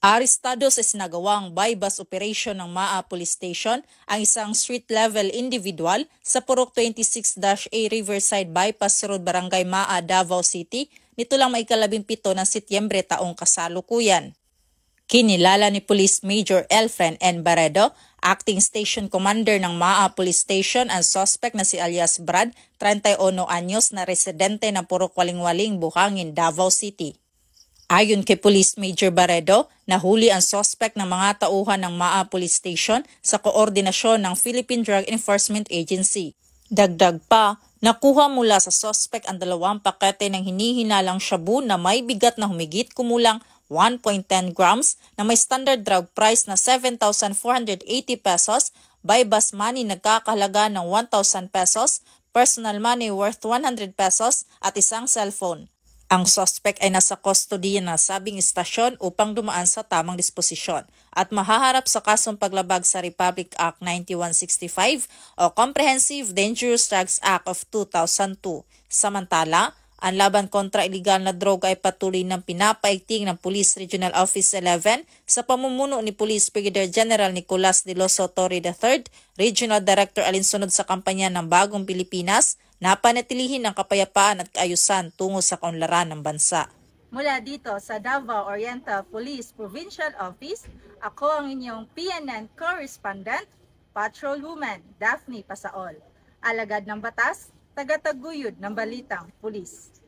Arestado sa isinagawang bypass operation ng MAA Police Station ang isang street-level individual sa Purok 26-A Riverside Bypass Road, Barangay MAA, Davao City, nito lang may 17 ng Setyembre taong kasalukuyan. Kinilala ni Police Major Elfren N. Barredo, Acting Station Commander ng MAA Police Station, ang suspect na si alias Brad, 31 anyos na residente ng Purok Walingwaling, Buhangin, Davao City. Ayon kay Police Major Barredo, nahuli ang suspect ng mga tauhan ng MAA Police Station sa koordinasyon ng Philippine Drug Enforcement Agency. Dagdag pa, nakuha mula sa suspect ang 2 pakete ng hinihinalang shabu na may bigat na humigit kumulang 1.10 grams na may standard drug price na 7,480 pesos, bypass money nagkakahalaga ng 1,000 pesos, personal money worth 100 pesos at isang cellphone. Ang suspect ay nasa custody ng sabing istasyon upang dumaan sa tamang disposisyon at mahaharap sa kasong paglabag sa Republic Act 9165 o Comprehensive Dangerous Drugs Act of 2002. Samantala, ang laban kontra ilegal na droga ay patuloy ng pinapaigting ng Police Regional Office 11 sa pamumuno ni Police Brigadier General Nicolas de los Torre III, Regional Director alinsunod sa kampanya ng Bagong Pilipinas, na panatilihin ang kapayapaan at kaayusan tungo sa kaunlaran ng bansa. Mula dito sa Davao Oriental Police Provincial Office, ako ang inyong PNN Correspondent, Patrolwoman Daphne Pasaol. Alagad ng batas, tagataguyod ng balitang pulis.